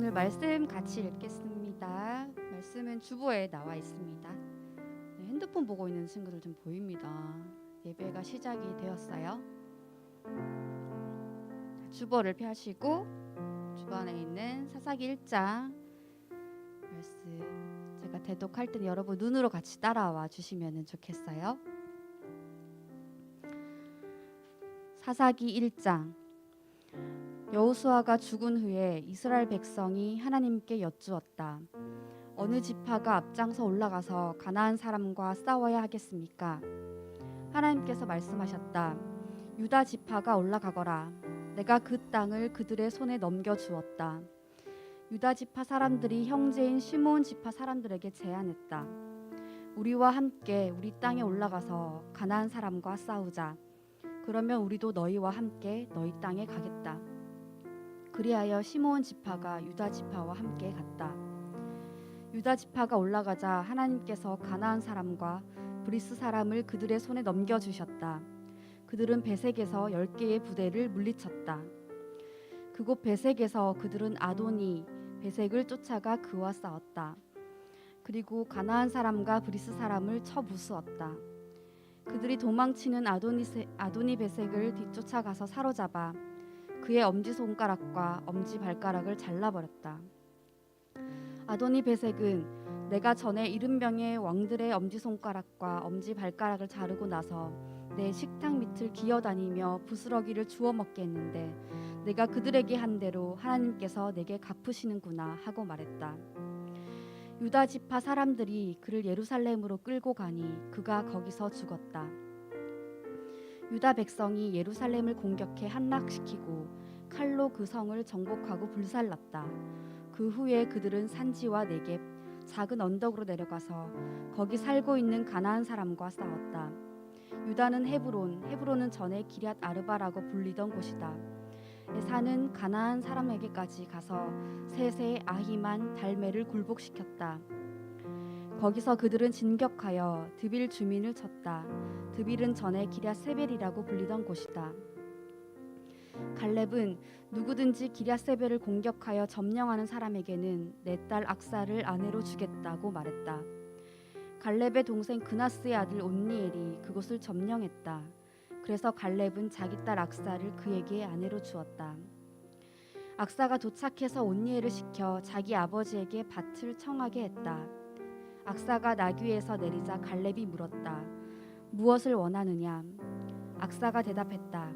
오늘 말씀 같이 읽겠습니다. 말씀은 주보에 나와 있습니다. 핸드폰 보고 있는 친구들 좀 보입니다. 예배가 시작이 되었어요. 주보를 펴시고 주변에 있는 사사기 1장 말씀 제가 대독할 때 여러분 눈으로 같이 따라와 주시면 좋겠어요. 사사기 1장. 여호수아가 죽은 후에 이스라엘 백성이 하나님께 여쭈었다. 어느 지파가 앞장서 올라가서 가나안 사람과 싸워야 하겠습니까? 하나님께서 말씀하셨다. 유다 지파가 올라가거라. 내가 그 땅을 그들의 손에 넘겨주었다. 유다 지파 사람들이 형제인 시므온 지파 사람들에게 제안했다. 우리와 함께 우리 땅에 올라가서 가나안 사람과 싸우자. 그러면 우리도 너희와 함께 너희 땅에 가겠다. 그리하여 시므온 지파가 유다 지파와 함께 갔다. 유다 지파가 올라가자 하나님께서 가나안 사람과 브리스 사람을 그들의 손에 넘겨주셨다. 그들은 베색에서 10개의 부대를 물리쳤다. 그곳 베색에서 그들은 아도니 베색을 쫓아가 그와 싸웠다. 그리고 가나안 사람과 브리스 사람을 쳐 부수었다. 그들이 도망치는 아도니 베색을 뒤쫓아가서 사로잡아 그의 엄지손가락과 엄지발가락을 잘라버렸다. 아도니 베색은 내가 전에 70명의 왕들의 엄지손가락과 엄지발가락을 자르고 나서 내 식탁 밑을 기어다니며 부스러기를 주워 먹게 했는데 내가 그들에게 한 대로 하나님께서 내게 갚으시는구나 하고 말했다. 유다 지파 사람들이 그를 예루살렘으로 끌고 가니 그가 거기서 죽었다. 유다 백성이 예루살렘을 공격해 함락시키고 칼로 그 성을 정복하고 불살랐다. 그 후에 그들은 산지와 네겝 작은 언덕으로 내려가서 거기 살고 있는 가나안 사람과 싸웠다. 유다는 헤브론은 전에 기럇 아르바라고 불리던 곳이다. 사는 가나안 사람에게까지 가서 셋의 아히만 달메를 굴복시켰다. 거기서 그들은 진격하여 드빌 주민을 쳤다. 드빌은 전에 기럇 세벨이라고 불리던 곳이다. 갈렙은 누구든지 기럇 세벨을 공격하여 점령하는 사람에게는 내 딸 악사를 아내로 주겠다고 말했다. 갈렙의 동생 그나스의 아들 온니엘이 그곳을 점령했다. 그래서 갈렙은 자기 딸 악사를 그에게 아내로 주었다. 악사가 도착해서 온니엘을 시켜 자기 아버지에게 밭을 청하게 했다. 악사가 나귀에서 내리자 갈렙이 물었다. 무엇을 원하느냐? 악사가 대답했다.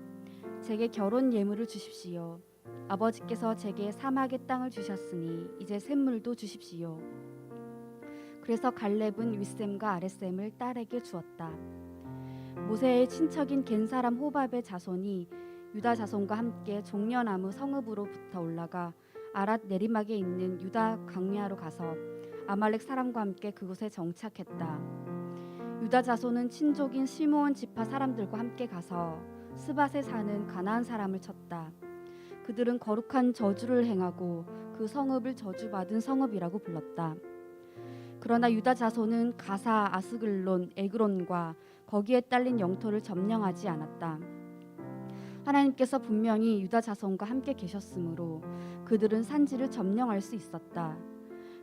제게 결혼 예물을 주십시오. 아버지께서 제게 사막의 땅을 주셨으니 이제 샘물도 주십시오. 그래서 갈렙은 윗셈과 아랫셈을 딸에게 주었다. 모세의 친척인 겐 사람 호밥의 자손이 유다 자손과 함께 종려나무 성읍으로부터 올라가 아랏 내리막에 있는 유다 강야로 가서 아말렉 사람과 함께 그곳에 정착했다. 유다 자손은 친족인 시므온 지파 사람들과 함께 가서 스밧에 사는 가나안 사람을 쳤다. 그들은 거룩한 저주를 행하고 그 성읍을 저주받은 성읍이라고 불렀다. 그러나 유다 자손은 가사, 아스글론, 에그론과 거기에 딸린 영토를 점령하지 않았다. 하나님께서 분명히 유다 자손과 함께 계셨으므로 그들은 산지를 점령할 수 있었다.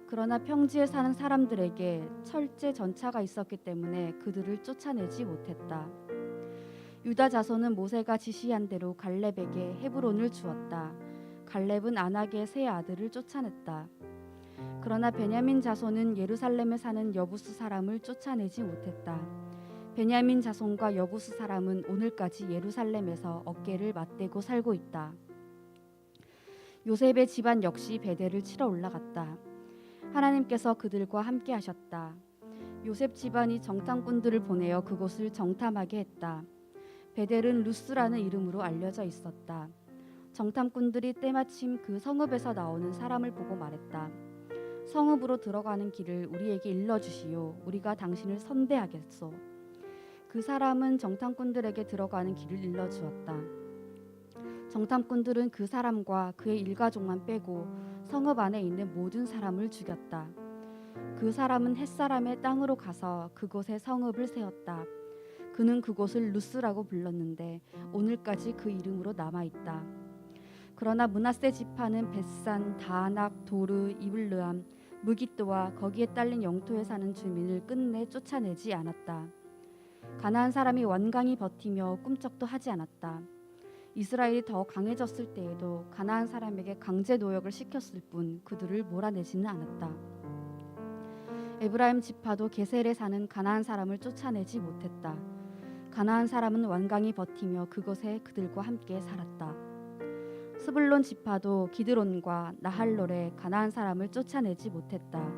그러나 평지에 사는 사람들에게 철제 전차가 있었기 때문에 그들을 쫓아내지 못했다. 유다 자손은 모세가 지시한 대로 갈렙에게 헤브론을 주었다. 갈렙은 아낙의 세 아들을 쫓아냈다. 그러나 베냐민 자손은 예루살렘에 사는 여부스 사람을 쫓아내지 못했다. 베냐민 자손과 여부스 사람은 오늘까지 예루살렘에서 어깨를 맞대고 살고 있다. 요셉의 집안 역시 베델을 치러 올라갔다. 하나님께서 그들과 함께 하셨다. 요셉 집안이 정탐꾼들을 보내어 그곳을 정탐하게 했다. 베델은 루스라는 이름으로 알려져 있었다. 정탐꾼들이 때마침 그 성읍에서 나오는 사람을 보고 말했다. 성읍으로 들어가는 길을 우리에게 일러주시오. 우리가 당신을 선대하겠소. 그 사람은 정탐꾼들에게 들어가는 길을 일러주었다. 정탐꾼들은 그 사람과 그의 일가족만 빼고 성읍 안에 있는 모든 사람을 죽였다. 그 사람은 햇사람의 땅으로 가서 그곳에 성읍을 세웠다. 그는 그곳을 루스라고 불렀는데 오늘까지 그 이름으로 남아있다. 그러나 므낫세 지파는 벳산, 다낙, 도르, 이블르함, 무깃도와 거기에 딸린 영토에 사는 주민을 끝내 쫓아내지 않았다. 가나안 사람이 완강히 버티며 꿈쩍도 하지 않았다. 이스라엘이 더 강해졌을 때에도 가나안 사람에게 강제 노역을 시켰을 뿐 그들을 몰아내지는 않았다. 에브라임 지파도 게셀에 사는 가나안 사람을 쫓아내지 못했다. 가나안 사람은 완강히 버티며 그곳에 그들과 함께 살았다. 스불론 지파도 기드론과 나할롤에 가나안 사람을 쫓아내지 못했다.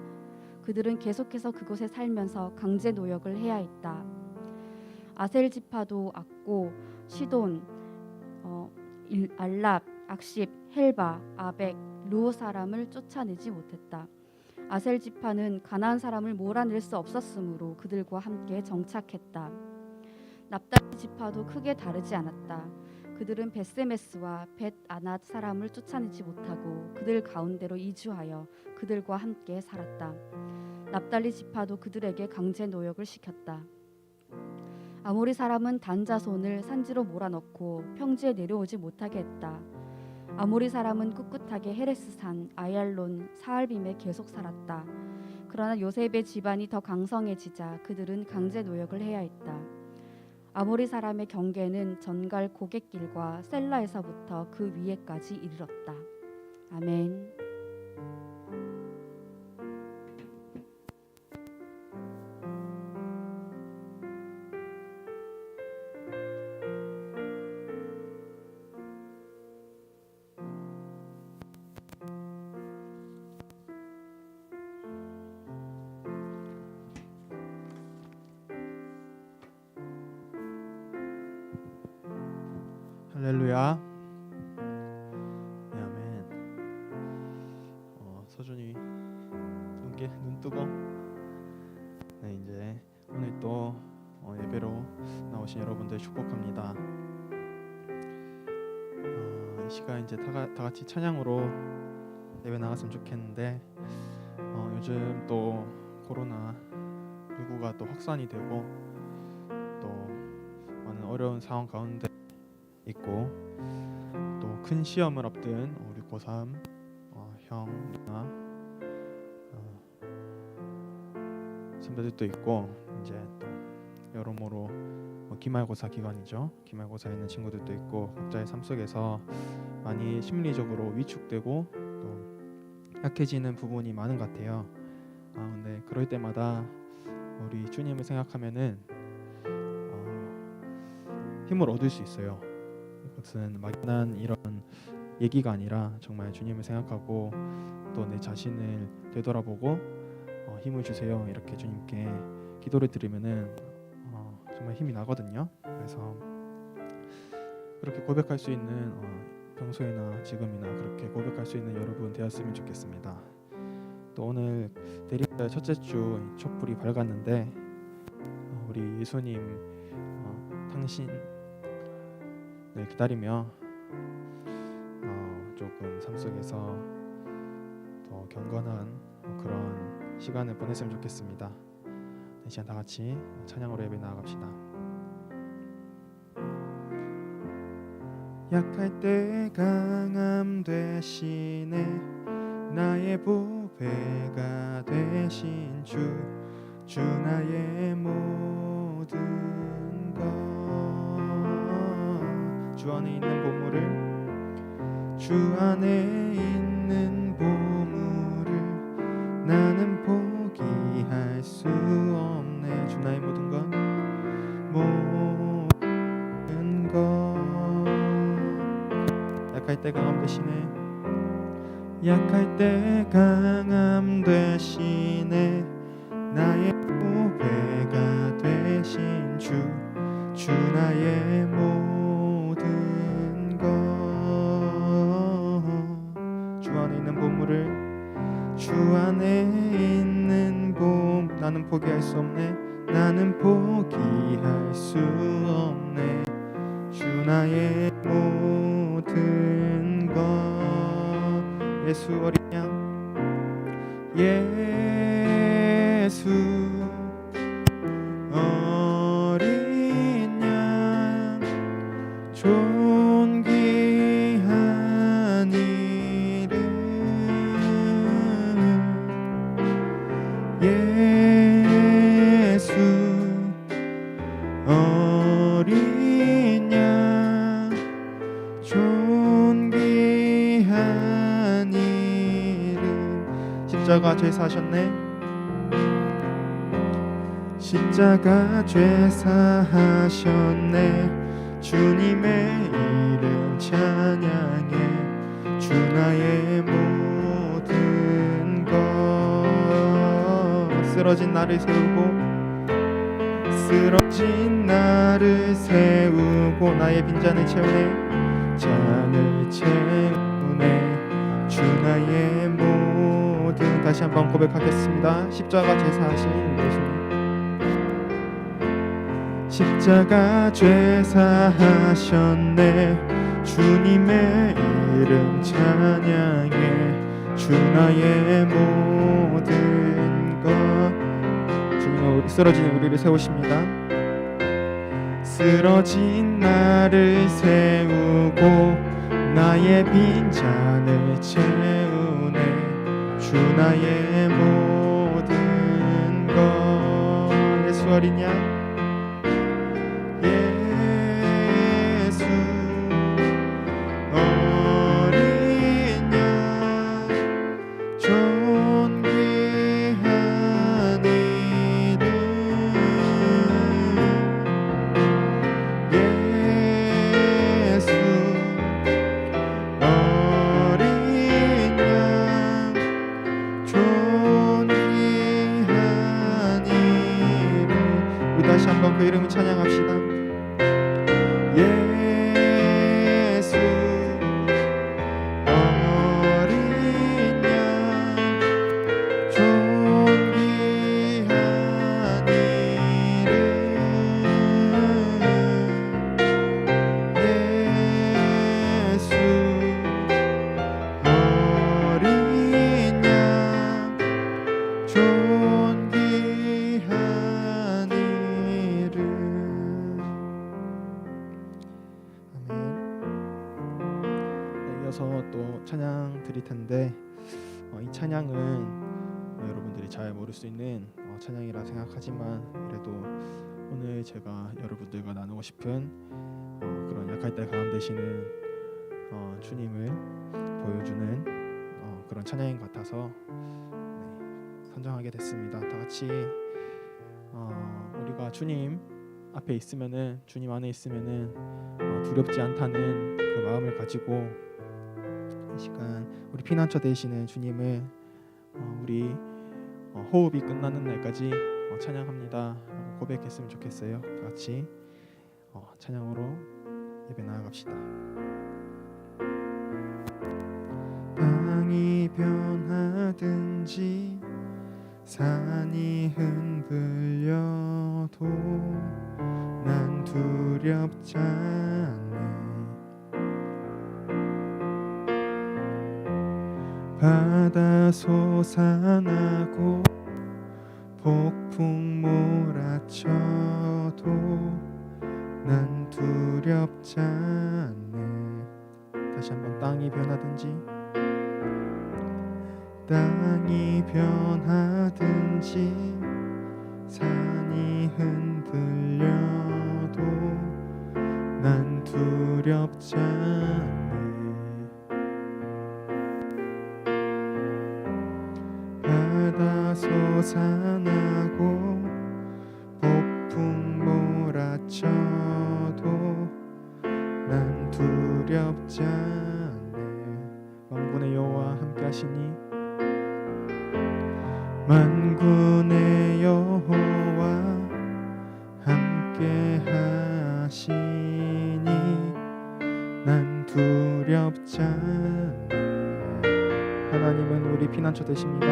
그들은 계속해서 그곳에 살면서 강제 노역을 해야 했다. 아셀 지파도 악고, 시돈, 알랍, 악십, 헬바, 아벡, 루오 사람을 쫓아내지 못했다. 아셀 지파는 가나안 사람을 몰아낼 수 없었으므로 그들과 함께 정착했다. 납달리 지파도 크게 다르지 않았다. 그들은 벳세메스와 벳아낫 사람을 쫓아내지 못하고 그들 가운데로 이주하여 그들과 함께 살았다. 납달리 지파도 그들에게 강제 노역을 시켰다. 아모리 사람은 단 자손을 산지로 몰아넣고 평지에 내려오지 못하게 했다. 아모리 사람은 꿋꿋하게 헤레스산, 아얄론, 사알빔에 계속 살았다. 그러나 요셉의 집안이 더 강성해지자 그들은 강제 노역을 해야 했다. 아모리 사람의 경계는 전갈 고갯길과 셀라에서부터 그 위에까지 이르렀다. 아멘. 할렐루야. 네, 아멘. 서준이 눈 뜨고 네, 이제 오늘 또 예배로 나오신 여러분들 축복합니다. 이 시간 이제 다 같이 찬양으로 예배 나갔으면 좋겠는데 요즘 또 코로나 19가 또 확산이 되고 또 많은 어려운 상황 가운데 있고 또 큰 시험을 앞둔 우리 고3 형, 누나 선배들도 있고 이제 또 여러모로 기말고사 기간이죠. 기말고사에 있는 친구들도 있고 각자의 삶 속에서 많이 심리적으로 위축되고 또 약해지는 부분이 많은 것 같아요. 근데 그럴 때마다 우리 주님을 생각하면은 힘을 얻을 수 있어요. 그것은 막연한 이런 얘기가 아니라 정말 주님을 생각하고 또 내 자신을 되돌아보고 힘을 주세요 이렇게 주님께 기도를 드리면은 정말 힘이 나거든요. 그래서 그렇게 고백할 수 있는 평소에나 지금이나 그렇게 고백할 수 있는 여러분 되었으면 좋겠습니다. 또 오늘 대리절 첫째 주 촛불이 밝았는데 우리 예수님 당신을 기다리며 조금 삶 속에서 더 경건한 그런 시간을 보냈으면 좋겠습니다. 이 시간 다 같이 찬양으로 예배 나아갑시다. 약할 때 강함 되시네 나의 보배가 되신 주 나의 모든 것 주 안에 있는 보물을 주 안에 있는 보물을 나는 포기할 수 없네 주 나의 모든 것 약할 때 강함 되시네 약할 때 강함 되시네 나의 보배가 되신 주 나의 모든 것 주 안에 있는 보물을 주 안에 있는 보물 나는 포기할 수 없네 나는 포기할 수 없네 주 나의 모든 것 예수 어린 양 예수 어린 양 존귀한 십자가 죄 사하셨네. 십자가 죄 사하셨네. 주님의 이름 찬양해. 주 나의 모든 것. 쓰러진 나를 세우고 쓰러진 나를 세우고 나의 빈잔을 채우네. 잔을 채우네. 주 나의 모든. 다시 한번 고백하겠습니다. 십자가 죄 사하신 예수님. 십자가 죄 사하셨네. 주님의 이름 찬양해. 주 나의 모든 것. 주님은 쓰러진 우리를 세우십니다. 쓰러진 나를 세우고 나의 빈잔을 채우네. 주 나의 모든 것. 예수 어린 양. 예수 어린 양 존귀한 이름. 예수 어린 양 존귀한 이름. 우리 다시 한번 그 이름을 찬양합시다. 예수 어린 양 존귀한 이름. 예수 어린 양 존귀한 이름. 이어서 또 찬양 드릴 텐데 이 찬양은 여러분들이 잘 모를 수 있는 찬양이라 생각하지만 그래도 오늘 제가 여러분들과 나누고 싶은 그런 약할 때 강함 되시는 주님을 보여주는 그런 찬양인 것 같아서 선정하게 됐습니다. 다 같이 우리가 주님 앞에 있으면은, 주님 안에 있으면은 두렵지 않다는 그 마음을 가지고 이 시간 우리 피난처 되시는 주님을 우리 호흡이 끝나는 날까지 찬양합니다 라고 고백했으면 좋겠어요. 다 같이 찬양으로 예배 나아갑시다. 땅이 변하든지 산이 흔들려도 난 두렵지 않네. 바다 솟아나고 폭풍 몰아쳐도 난 두렵지 않네. 다시 한번 땅이 변하든지 산이 흔들려도 난 두렵지 않네. 바다 솟아나고 폭풍 몰아쳐도 난 두렵지 않네. 만군의 여호와 함께 하시니 만군의 여호와 함께 하시니 난 두렵지 않네. 하나님은 우리 피난처 되십니다.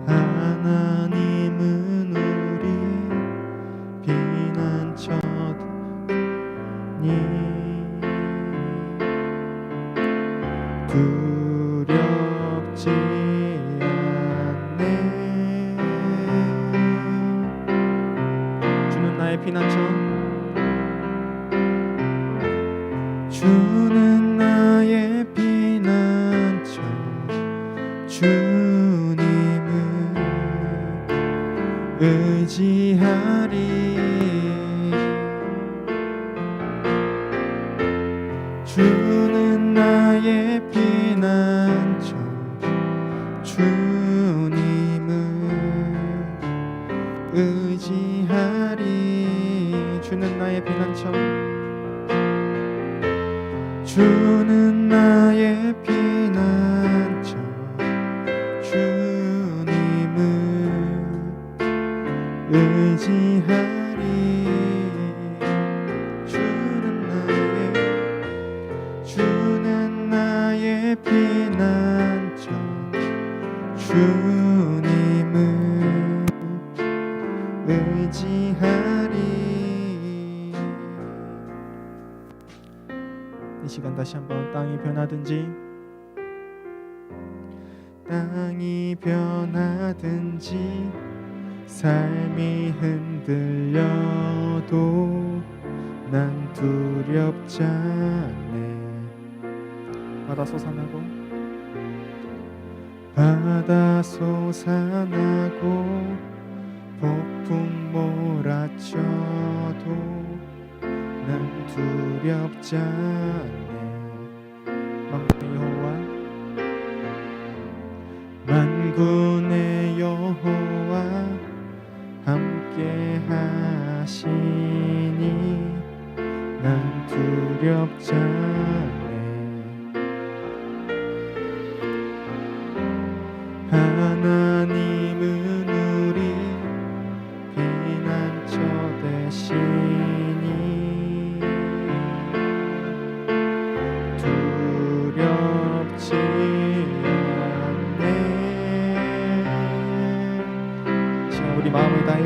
하나님은 우리 피난처니 두렵지 않네. 주는 나의 피난처. 주는 나의 피난처. 주님을 의지하리. 주는 나의 피난처. 주님을 주는 나의 피난처 주님을 의지하리 주는 나의 피난처 주님을 의지하리. 이 시간 다시 한번 땅이 변하든지 삶이 흔들려도 난 두렵지 않네. 바다 솟아나고 폭풍 몰아쳐도 난 두렵지 않네. 만군의 여호와 함께 하시니 난 두렵지 않네. 하나님은 우리 피난처 되시니 두렵지 않네. 지금 우리 마음을 다해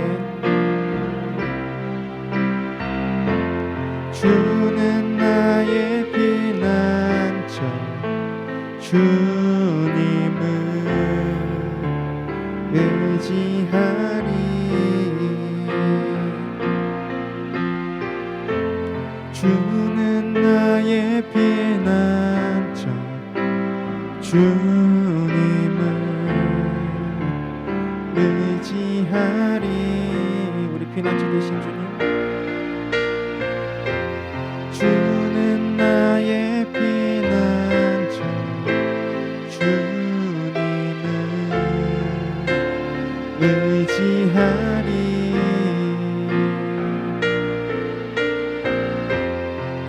주는 나의 피난처 주님을 의지하리. 주는 나의 피난처 주님을 의지하리. 우리 피난처 되신 주님, 주는 나의 피난처 주님을 의지하리.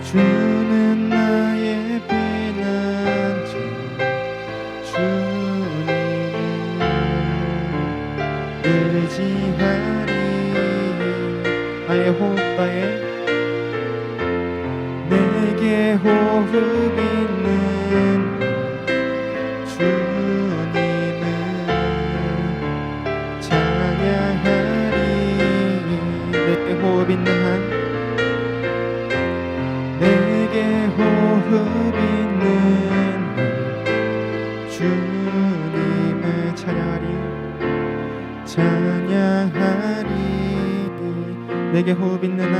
주는 나의 피난처 주님을 의지하리. 나의 호흡 다해 내게 호흡 있는 주님을 찬양하리. 내게 호흡 있는 한 내게 호흡 있는 한 주님을 찬양하리. 내게 호흡 있는 한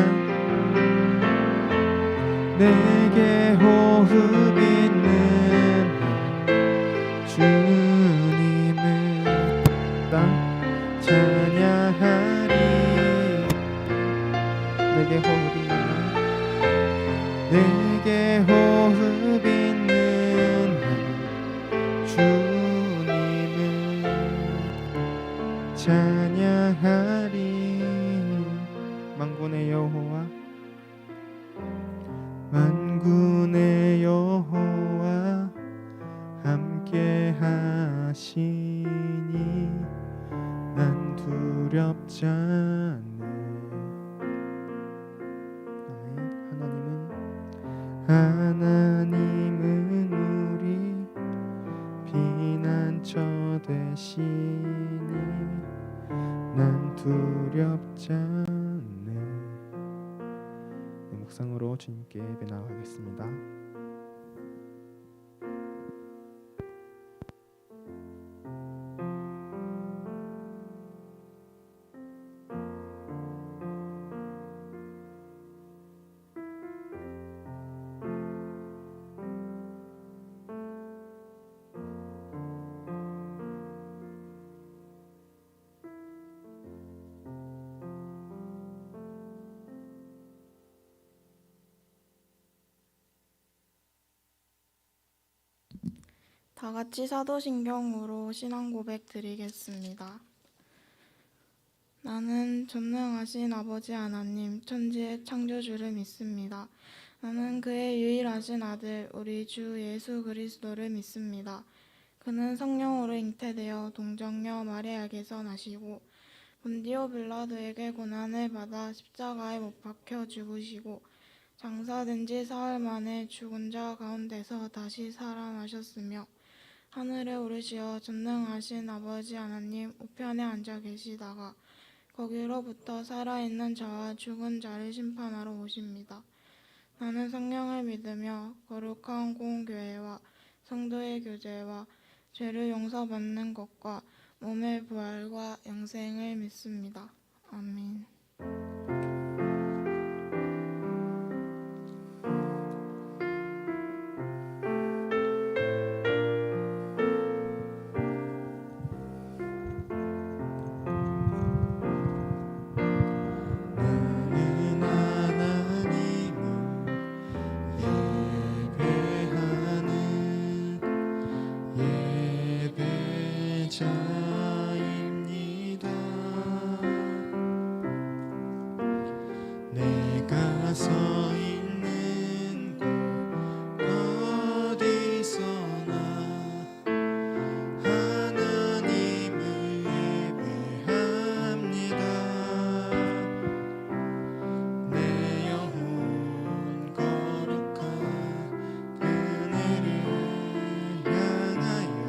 내게 호흡 있는 주님을 찬양하리. 내게 호흡 있는 한 내게 호흡 있는 한 주님을 찬양하리. 만군의 여호와 만군의 여호와 함께 하시니 난 두렵지 않네. 하나님은 우리 피난처 되시니 난 두렵지 않네. 묵상으로 주님께 예배 나가겠습니다. 다 같이 사도신경으로 신앙 고백 드리겠습니다. 나는 전능하신 아버지 하나님, 천지의 창조주를 믿습니다. 나는 그의 유일하신 아들, 우리 주 예수 그리스도를 믿습니다. 그는 성령으로 잉태되어 동정녀 마리아에게서 나시고 본디오 빌라도에게 고난을 받아 십자가에 못 박혀 죽으시고 장사된 지 사흘 만에 죽은 자 가운데서 다시 살아나셨으며 하늘에 오르시어 전능하신 아버지 하나님 우편에 앉아 계시다가 거기로부터 살아있는 자와 죽은 자를 심판하러 오십니다. 나는 성령을 믿으며 거룩한 공교회와 성도의 교제와 죄를 용서받는 것과 몸의 부활과 영생을 믿습니다. 아멘. 나는 하나님을 예배하는 예배자입니다. 내가 서 있는 곳 어디서나 하나님을 예배합니다. 내 영혼 거룩한 그네를 향하여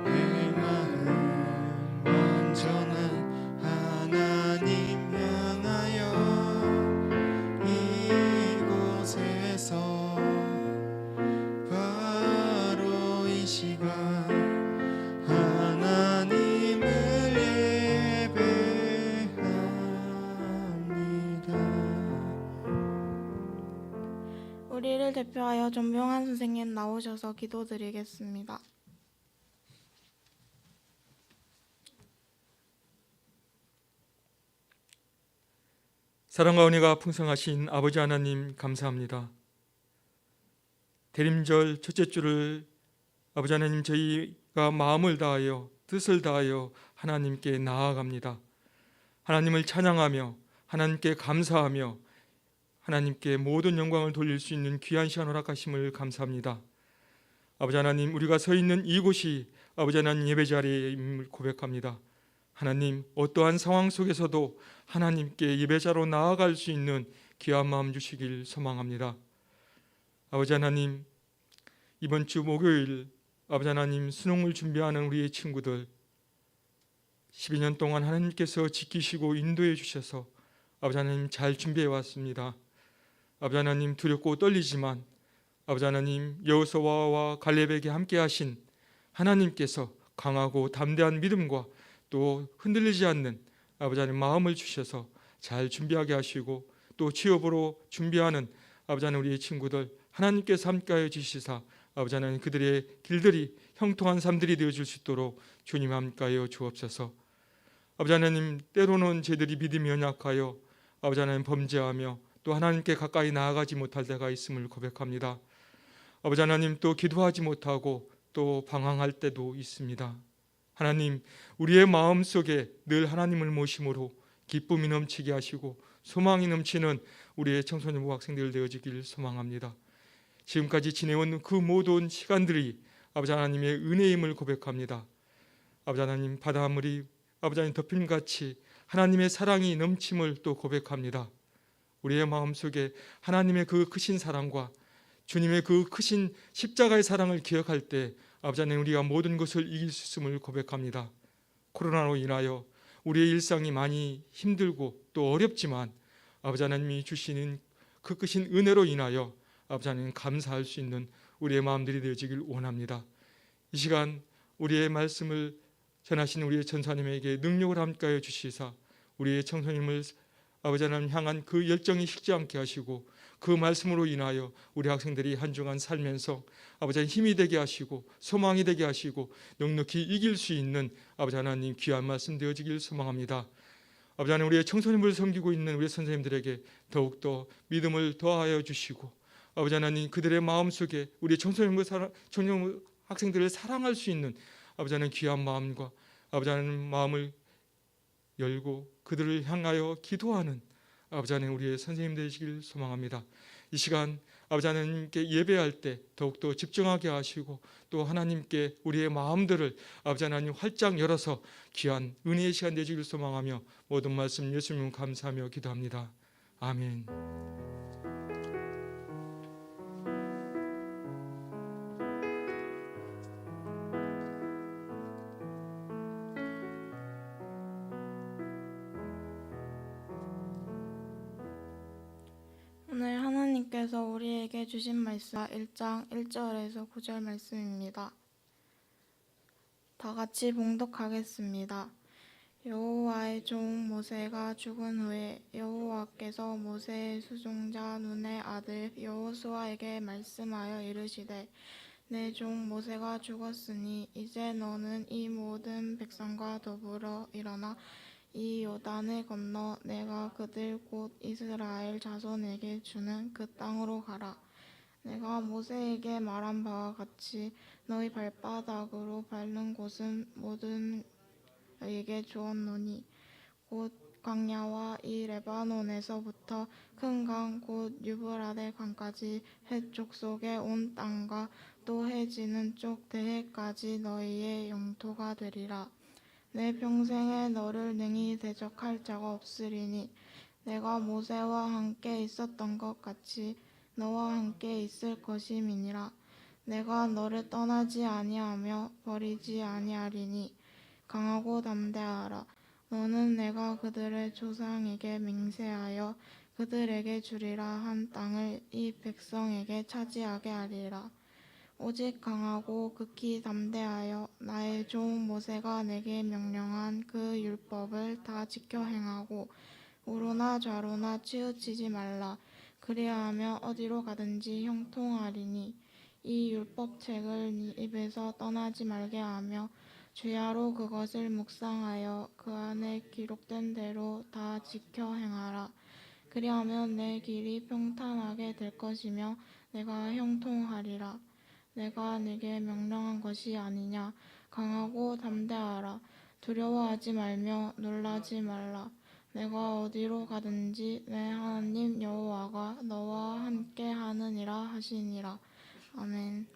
내 마음 온전한 하나님 향하여 이곳에서 바로 이 시간 하나님을 예배합니다. 우리를 대표하여 존병한 선생님 나오셔서 기도드리겠습니다. 사랑과 은혜가 풍성하신 아버지 하나님 감사합니다. 대림절 첫째 주를 아버지 하나님 저희가 마음을 다하여 뜻을 다하여 하나님께 나아갑니다. 하나님을 찬양하며 하나님께 감사하며 하나님께 모든 영광을 돌릴 수 있는 귀한 시간 허락하심을 감사합니다. 아버지 하나님, 우리가 서 있는 이곳이 아버지 하나님 예배 자리임을 고백합니다. 하나님, 어떠한 상황 속에서도 하나님께 예배자로 나아갈 수 있는 귀한 마음 주시길 소망합니다. 아버지 하나님, 이번 주 목요일 아버지 하나님 수능을 준비하는 우리의 친구들 12년 동안 하나님께서 지키시고 인도해 주셔서 아버지 하나님 잘 준비해 왔습니다. 아버지 하나님, 두렵고 떨리지만 아버지 하나님 여호수아와 갈렙에게 함께 하신 하나님께서 강하고 담대한 믿음과 또 흔들리지 않는 아버지 하나님 마음을 주셔서 잘 준비하게 하시고 또 취업으로 준비하는 아버지 하나님 우리의 친구들 하나님께서 함께하여 주시사 아버지 하나님 그들의 길들이 형통한 삶들이 되어줄 수 있도록 주님 함께하여 주옵소서. 아버지 하나님, 때로는 저희들이 믿음이 연약하여 아버지 하나님 범죄하며 또 하나님께 가까이 나아가지 못할 때가 있음을 고백합니다. 아버지 하나님, 또 기도하지 못하고 또 방황할 때도 있습니다. 하나님, 우리의 마음속에 늘 하나님을 모심으로 기쁨이 넘치게 하시고 소망이 넘치는 우리의 청소년부 학생들 되어지길 소망합니다. 지금까지 지내온 그 모든 시간들이 아버지 하나님의 은혜임을 고백합니다. 아버지 하나님, 바닷물이 아버지 하나님 덮임같이 하나님의 사랑이 넘침을 또 고백합니다. 우리의 마음속에 하나님의 그 크신 사랑과 주님의 그 크신 십자가의 사랑을 기억할 때 아버지 하나님 우리가 모든 것을 이길 수 있음을 고백합니다. 코로나로 인하여 우리의 일상이 많이 힘들고 또 어렵지만 아버지 하나님이 주시는 그 크신 은혜로 인하여 아버지 하나님 감사할 수 있는 우리의 마음들이 되어지길 원합니다. 이 시간 우리의 말씀을 전하시는 우리의 전사님에게 능력을 함께하여 주시사 우리의 청소님을 아버지 하나님 향한 그 열정이 식지 않게 하시고 그 말씀으로 인하여 우리 학생들이 한 주간 살면서 아버지 하나님 힘이 되게 하시고 소망이 되게 하시고 넉넉히 이길 수 있는 아버지 하나님 귀한 말씀 되어지길 소망합니다. 아버지 하나님, 우리의 청소년을 섬기고 있는 우리 선생님들에게 더욱더 믿음을 더하여 주시고 아버지 하나님 그들의 마음속에 우리 청소년 학생들을 사랑할 수 있는 아버지 하나님 귀한 마음과 아버지 하나님 마음을 열고 그들을 향하여 기도하는 아버지 하나님 우리의 선생님 되시길 소망합니다. 이 시간 아버지 하나님께 예배할 때 더욱더 집중하게 하시고 또 하나님께 우리의 마음들을 아버지 하나님 활짝 열어서 귀한 은혜의 시간 되시길 소망하며 모든 말씀 예수님 감사하며 기도합니다. 아멘. 오늘 하나님께서 우리에게 주신 말씀 1장 1절에서 9절 말씀입니다. 다 같이 봉독하겠습니다. 여호와의 종 모세가 죽은 후에 여호와께서 모세의 수종자 눈의 아들 여호수아에게 말씀하여 이르시되 내 종 모세가 죽었으니 이제 너는 이 모든 백성과 더불어 일어나 이 요단을 건너 내가 그들 곧 이스라엘 자손에게 주는 그 땅으로 가라. 내가 모세에게 말한 바와 같이 너희 발바닥으로 밟는 곳은 모든 너희에게 주었노니 곧 광야와 이 레바논에서부터 큰 강 곧 유브라데 강까지 해 족속의 온 땅과 또 해 지는 쪽 대해까지 너희의 영토가 되리라. 내 평생에 너를 능히 대적할 자가 없으리니 내가 모세와 함께 있었던 것 같이 너와 함께 있을 것임이니라. 내가 너를 떠나지 아니하며 버리지 아니하리니 강하고 담대하라. 너는 내가 그들의 조상에게 맹세하여 그들에게 주리라 한 땅을 이 백성에게 차지하게 하리라. 오직 강하고 극히 담대하여 나의 종 모세가 내게 명령한 그 율법을 다 지켜 행하고 우로나 좌로나 치우치지 말라. 그리하며 어디로 가든지 형통하리니 이 율법책을 네 입에서 떠나지 말게 하며 주야로 그것을 묵상하여 그 안에 기록된 대로 다 지켜 행하라. 그리하면 내 길이 평탄하게 될 것이며 내가 형통하리라. 내가 네게 명령한 것이 아니냐. 강하고 담대하라. 두려워하지 말며 놀라지 말라. 내가 어디로 가든지 내 하나님 여호와가 너와 함께 하느니라 하시니라. 아멘.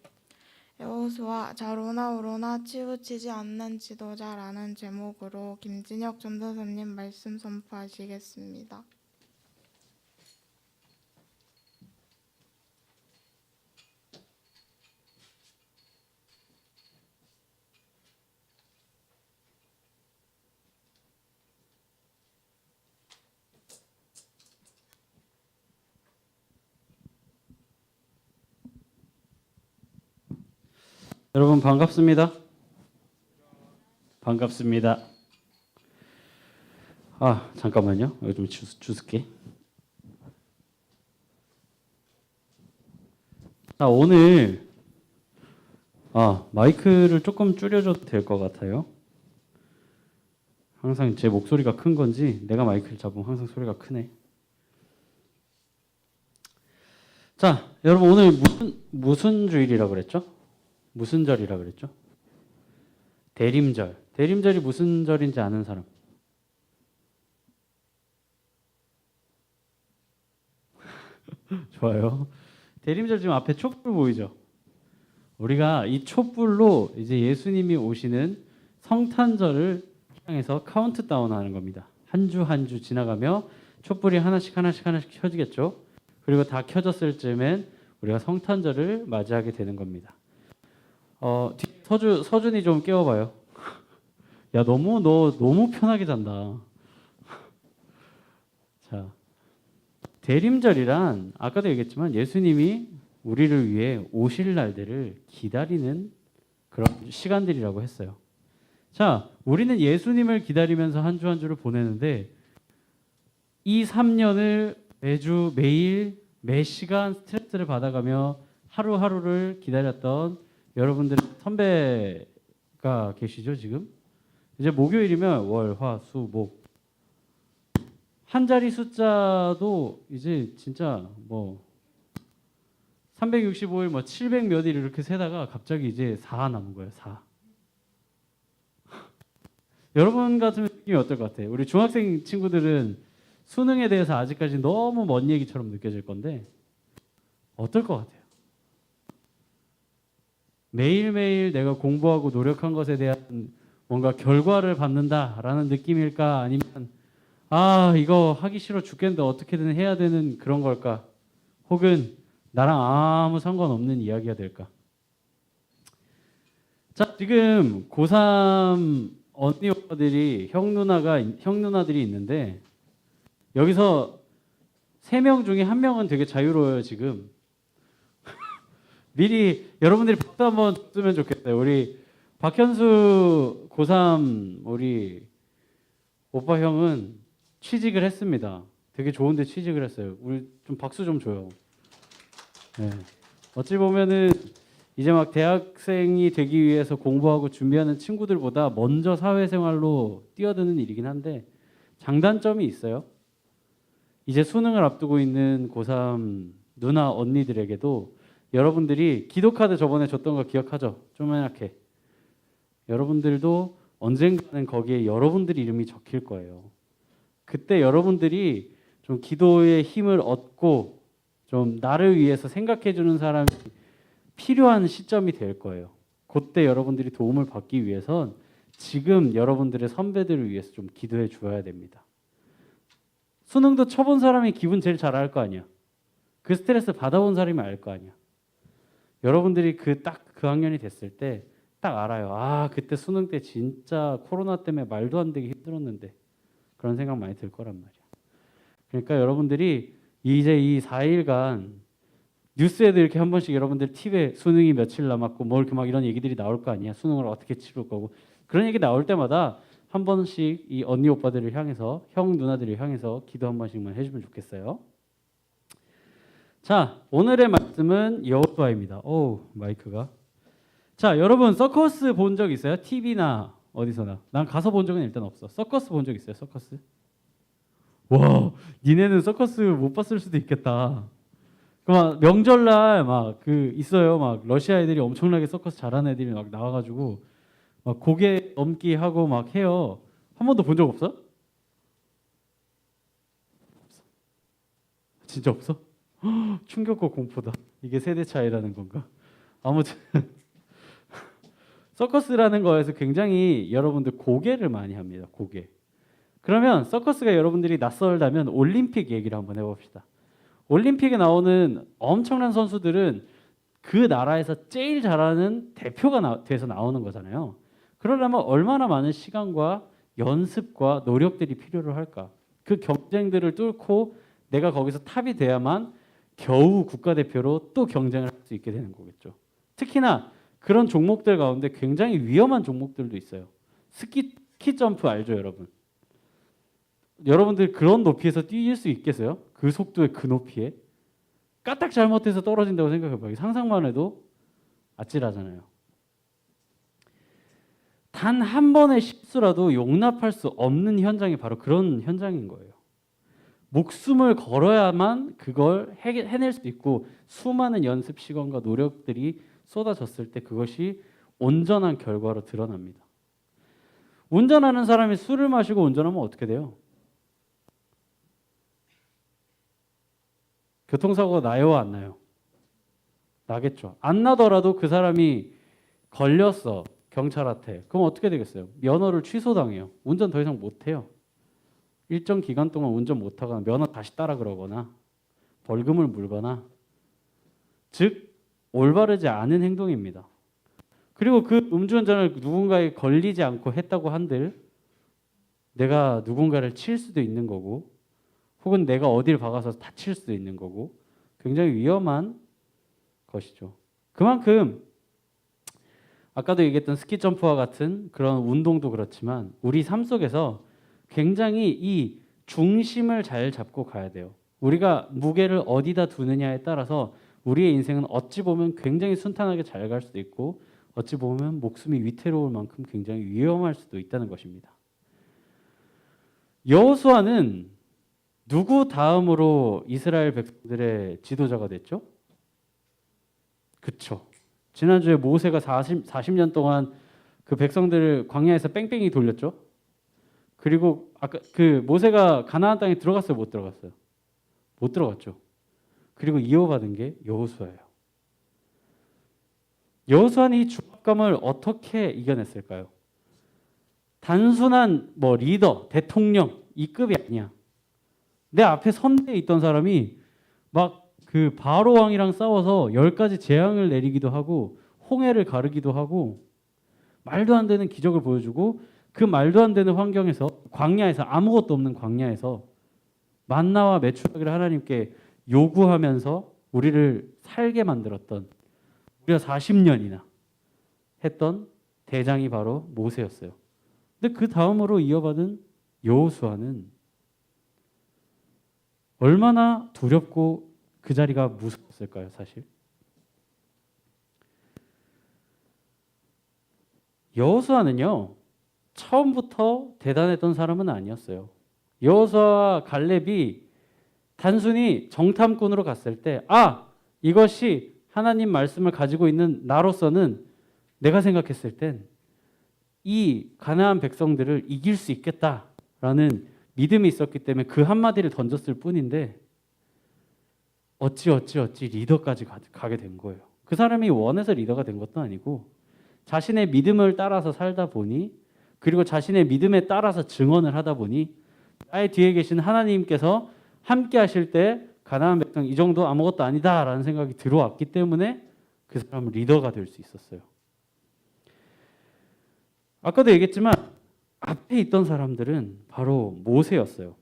여호수아 좌로나 우로나 치우치지 않는 지도자라는 제목으로 김진혁 전도사님 말씀 선포하시겠습니다. 여러분 반갑습니다. 반갑습니다. 잠깐만요. 여기 좀 주술게. 오늘 마이크를 조금 줄여줘도 될 것 같아요. 항상 제 목소리가 큰 건지 내가 마이크를 잡으면 항상 소리가 크네. 자, 여러분 오늘 무슨 주일이라고 그랬죠? 무슨 절이라 그랬죠? 대림절. 대림절이 무슨 절인지 아는 사람? 좋아요. 대림절 지금 앞에 촛불 보이죠? 우리가 이 촛불로 이제 예수님이 오시는 성탄절을 향해서 카운트다운 하는 겁니다. 한 주 한 주 지나가며 촛불이 하나씩 켜지겠죠? 그리고 다 켜졌을 즈음엔 우리가 성탄절을 맞이하게 되는 겁니다. 서준이 좀 깨워봐요. 야, 너 너무 편하게 잔다. 자, 대림절이란 아까도 얘기했지만 예수님이 우리를 위해 오실 날들을 기다리는 그런 시간들이라고 했어요. 자, 우리는 예수님을 기다리면서 한 주 한 주를 보내는데 이 3년을 매주 매일 매 시간 스트레스를 받아가며 하루하루를 기다렸던 여러분들 선배가 계시죠 지금? 이제 목요일이면 월, 화, 수, 목 한 자리 숫자도 이제 진짜 365일 700 몇 일 이렇게 세다가 갑자기 이제 4 남은 거예요. 4. 여러분 같으면 느낌이 어떨 것 같아요? 우리 중학생 친구들은 수능에 대해서 아직까지 너무 먼 얘기처럼 느껴질 건데 어떨 것 같아요? 매일매일 내가 공부하고 노력한 것에 대한 뭔가 결과를 받는다라는 느낌일까? 아니면 아 이거 하기 싫어 죽겠는데 어떻게든 해야 되는 그런 걸까? 혹은 나랑 아무 상관없는 이야기가 될까? 자 지금 고3 언니 오빠들이 형 누나들이 있는데 여기서 3명 중에 1명은 되게 자유로워요 지금. 미리 여러분들이 박수 한번 쓰면 좋겠어요. 우리 박현수 고3 우리 오빠 형은 취직을 했습니다. 되게 좋은데 취직을 했어요. 우리 좀 박수 좀 줘요. 네. 어찌 보면은 이제 막 대학생이 되기 위해서 공부하고 준비하는 친구들보다 먼저 사회생활로 뛰어드는 일이긴 한데 장단점이 있어요. 이제 수능을 앞두고 있는 고3 누나 언니들에게도 여러분들이 기도카드 저번에 줬던 거 기억하죠? 조그맣게. 여러분들도 언젠가는 거기에 여러분들 이름이 적힐 거예요. 그때 여러분들이 좀 기도의 힘을 얻고 좀 나를 위해서 생각해 주는 사람이 필요한 시점이 될 거예요. 그때 여러분들이 도움을 받기 위해선 지금 여러분들의 선배들을 위해서 좀 기도해 주어야 됩니다. 수능도 쳐본 사람이 기분 제일 잘 알 거 아니야. 그 스트레스 받아본 사람이 알 거 아니야. 여러분들이 그 학년이 됐을 때 딱 알아요. 아 그때 수능 때 진짜 코로나 때문에 말도 안 되게 힘들었는데 그런 생각 많이 들 거란 말이야. 그러니까 여러분들이 이제 이 4일간 뉴스에도 이렇게 한 번씩 여러분들 팁에 수능이 며칠 남았고 뭐 이렇게 막 이런 얘기들이 나올 거 아니야. 수능을 어떻게 치를 거고 그런 얘기 나올 때마다 한 번씩 이 언니 오빠들을 향해서 형 누나들을 향해서 기도 한 번씩만 해주면 좋겠어요. 자 오늘의 말씀은 여호수아입니다. 오 마이크가. 자 여러분 서커스 본 적 있어요? TV나 어디서나. 난 가서 본 적은 일단 없어. 서커스 본 적 있어요? 서커스? 와 니네는 서커스 못 봤을 수도 있겠다. 막 명절날 막 그 있어요. 막 러시아 애들이 엄청나게 서커스 잘하는 애들이 막 나와가지고 막 고개 넘기 하고 막 해요. 한 번도 본 적 없어? 진짜 없어? 충격과 공포다. 이게 세대 차이라는 건가? 아무튼 서커스라는 거에서 굉장히 여러분들 고개를 많이 합니다. 고개. 그러면 서커스가 여러분들이 낯설다면 올림픽 얘기를 한번 해봅시다. 올림픽에 나오는 엄청난 선수들은 그 나라에서 제일 잘하는 대표가 돼서 나오는 거잖아요. 그러려면 얼마나 많은 시간과 연습과 노력들이 필요로 할까? 그 경쟁들을 뚫고 내가 거기서 탑이 돼야만 겨우 국가대표로 또 경쟁을 할 수 있게 되는 거겠죠. 특히나 그런 종목들 가운데 굉장히 위험한 종목들도 있어요. 스키 점프 알죠, 여러분? 여러분들 그런 높이에서 뛸 수 있겠어요? 그 속도의 그 높이에? 까딱 잘못해서 떨어진다고 생각해봐요. 상상만 해도 아찔하잖아요. 단 한 번의 실수라도 용납할 수 없는 현장이 바로 그런 현장인 거예요. 목숨을 걸어야만 그걸 해낼 수 있고 수많은 연습 시간과 노력들이 쏟아졌을 때 그것이 온전한 결과로 드러납니다. 운전하는 사람이 술을 마시고 운전하면 어떻게 돼요? 교통사고가 나요, 안 나요? 나겠죠. 안 나더라도 그 사람이 걸렸어, 경찰한테. 그럼 어떻게 되겠어요? 면허를 취소당해요. 운전 더 이상 못해요. 일정 기간 동안 운전 못하거나 면허 다시 따라 그러거나 벌금을 물거나 즉 올바르지 않은 행동입니다. 그리고 그 음주운전을 누군가에 걸리지 않고 했다고 한들 내가 누군가를 칠 수도 있는 거고 혹은 내가 어디를 박아서 다칠 수도 있는 거고 굉장히 위험한 것이죠. 그만큼 아까도 얘기했던 스키 점프와 같은 그런 운동도 그렇지만 우리 삶 속에서 굉장히 이 중심을 잘 잡고 가야 돼요. 우리가 무게를 어디다 두느냐에 따라서 우리의 인생은 어찌 보면 굉장히 순탄하게 잘 갈 수도 있고 어찌 보면 목숨이 위태로울 만큼 굉장히 위험할 수도 있다는 것입니다. 여호수아는 누구 다음으로 이스라엘 백성들의 지도자가 됐죠? 그쵸. 지난주에 모세가 40년 동안 그 백성들을 광야에서 뺑뺑이 돌렸죠? 그리고 아까 그 모세가 가나안 땅에 들어갔어요, 못 들어갔어요? 못 들어갔죠. 그리고 이어받은 게 여호수아예요. 여호수아는 이 중압감을 어떻게 이겨냈을까요? 단순한 뭐 리더, 대통령 이 급이 아니야. 내 앞에 선대에 있던 사람이 막 그 바로 왕이랑 싸워서 10가지 재앙을 내리기도 하고 홍해를 가르기도 하고 말도 안 되는 기적을 보여주고 그 말도 안 되는 환경에서 광야에서 아무것도 없는 광야에서 만나와 메추라기를 하나님께 요구하면서 우리를 살게 만들었던 우리가 40년이나 했던 대장이 바로 모세였어요. 근데 그 다음으로 이어받은 여호수아는 얼마나 두렵고 그 자리가 무서웠을까요, 사실? 여호수아는요, 처음부터 대단했던 사람은 아니었어요. 여호수아와 갈렙이 단순히 정탐꾼으로 갔을 때, 이것이 하나님 말씀을 가지고 있는 나로서는 내가 생각했을 땐 이 가나안 백성들을 이길 수 있겠다라는 믿음이 있었기 때문에 그 한마디를 던졌을 뿐인데 어찌 리더까지 가게 된 거예요. 그 사람이 원해서 리더가 된 것도 아니고 자신의 믿음을 따라서 살다 보니 그리고 자신의 믿음에 따라서 증언을 하다 보니 나의 뒤에 계신 하나님께서 함께 하실 때 가나안 백성 이 정도 아무것도 아니다라는 생각이 들어왔기 때문에 그 사람은 리더가 될 수 있었어요. 아까도 얘기했지만 앞에 있던 사람들은 바로 모세였어요.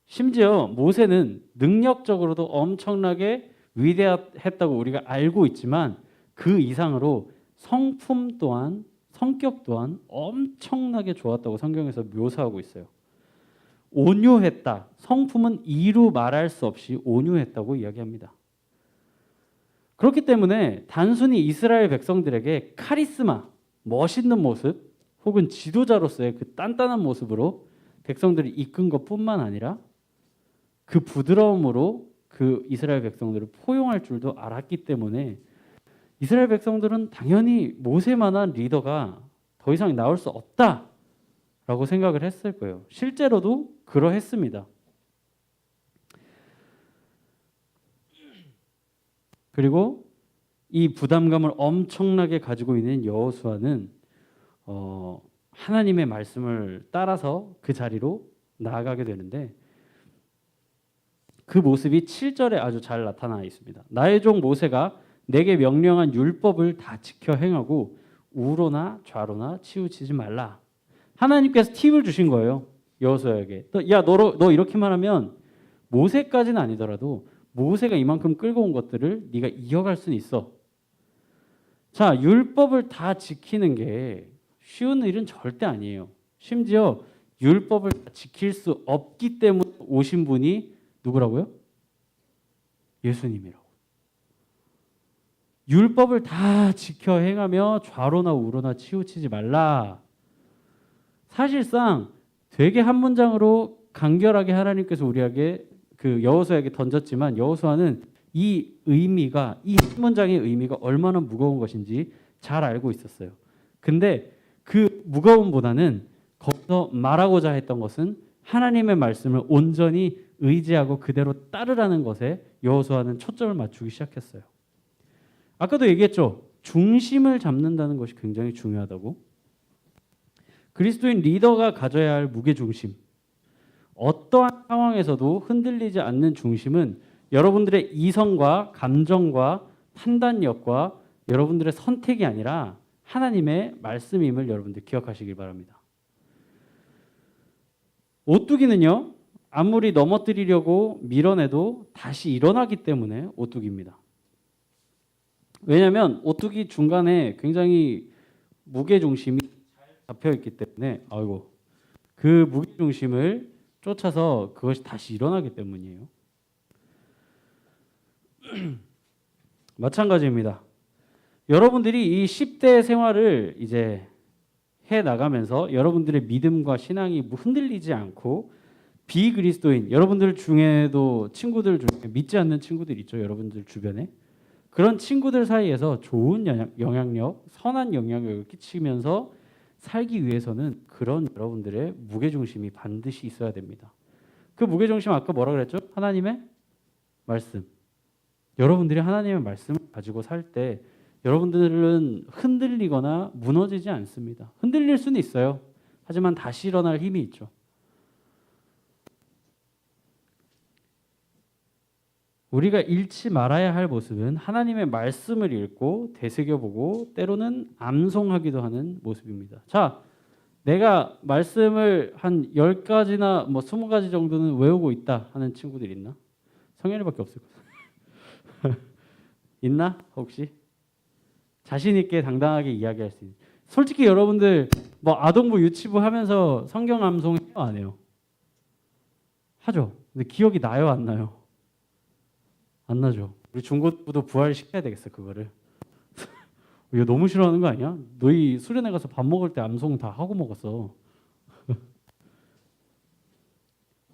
심지어 모세는 능력적으로도 엄청나게 위대했다고 우리가 알고 있지만 그 이상으로 성품 또한 성격 또한 엄청나게 좋았다고 성경에서 묘사하고 있어요. 온유했다. 성품은 이루 말할 수 없이 온유했다고 이야기합니다. 그렇기 때문에 단순히 이스라엘 백성들에게 카리스마, 멋있는 모습 혹은 지도자로서의 그 단단한 모습으로 백성들을 이끈 것뿐만 아니라 그 부드러움으로 그 이스라엘 백성들을 포용할 줄도 알았기 때문에 이스라엘 백성들은 당연히 모세만한 리더가 더 이상 나올 수 없다라고 생각을 했을 거예요. 실제로도 그러했습니다. 그리고 이 부담감을 엄청나게 가지고 있는 여호수아는 하나님의 말씀을 따라서 그 자리로 나아가게 되는데 그 모습이 7절에 아주 잘 나타나 있습니다. 나의 종 모세가 내게 명령한 율법을 다 지켜 행하고 우로나 좌로나 치우치지 말라. 하나님께서 팁을 주신 거예요. 여호수아에게. 너 이렇게만 하면 모세까지는 아니더라도 모세가 이만큼 끌고 온 것들을 네가 이어갈 수는 있어. 자, 율법을 다 지키는 게 쉬운 일은 절대 아니에요. 심지어 율법을 지킬 수 없기 때문에 오신 분이 누구라고요? 예수님이라고. 율법을 다 지켜 행하며 좌로나 우로나 치우치지 말라. 사실상 되게 한 문장으로 간결하게 하나님께서 우리에게 그 여호수아에게 던졌지만 여호수아는 이 의미가 이 한 문장의 의미가 얼마나 무거운 것인지 잘 알고 있었어요. 근데 그 무거움보다는 거기서 말하고자 했던 것은 하나님의 말씀을 온전히 의지하고 그대로 따르라는 것에 여호수아는 초점을 맞추기 시작했어요. 아까도 얘기했죠. 중심을 잡는다는 것이 굉장히 중요하다고. 그리스도인 리더가 가져야 할 무게중심. 어떠한 상황에서도 흔들리지 않는 중심은 여러분들의 이성과 감정과 판단력과 여러분들의 선택이 아니라 하나님의 말씀임을 여러분들 기억하시길 바랍니다. 오뚜기는요, 아무리 넘어뜨리려고 밀어내도 다시 일어나기 때문에 오뚜기입니다. 왜냐하면 오뚜기 중간에 굉장히 무게중심이 잘 잡혀있기 때문에 그 무게중심을 쫓아서 그것이 다시 일어나기 때문이에요. 마찬가지입니다. 여러분들이 이 10대 생활을 이제 해 나가면서 여러분들의 믿음과 신앙이 흔들리지 않고 비그리스도인 여러분들 중에도 친구들 중에 믿지 않는 친구들 있죠. 여러분들 주변에 그런 친구들 사이에서 좋은 영향력, 선한 영향력을 끼치면서 살기 위해서는 그런 여러분들의 무게중심이 반드시 있어야 됩니다. 그 무게중심 아까 뭐라 그랬죠? 하나님의 말씀. 여러분들이 하나님의 말씀을 가지고 살 때 여러분들은 흔들리거나 무너지지 않습니다. 흔들릴 수는 있어요. 하지만 다시 일어날 힘이 있죠. 우리가 잃지 말아야 할 모습은 하나님의 말씀을 읽고 되새겨보고 때로는 암송하기도 하는 모습입니다. 자, 내가 말씀을 한 10가지나 뭐 20가지 정도는 외우고 있다 하는 친구들 있나? 성현이밖에 없을 거예요. 있나? 혹시? 자신 있게 당당하게 이야기할 수 있는. 솔직히 여러분들 뭐 아동부 유치부 하면서 성경 암송 해요, 안 해요? 하죠. 근데 기억이 나요, 안 나요? 안 나죠. 우리 중고부도 부활시켜야 되겠어, 그거를. 이거 너무 싫어하는 거 아니야? 너희 수련회 가서 밥 먹을 때 암송 다 하고 먹었어.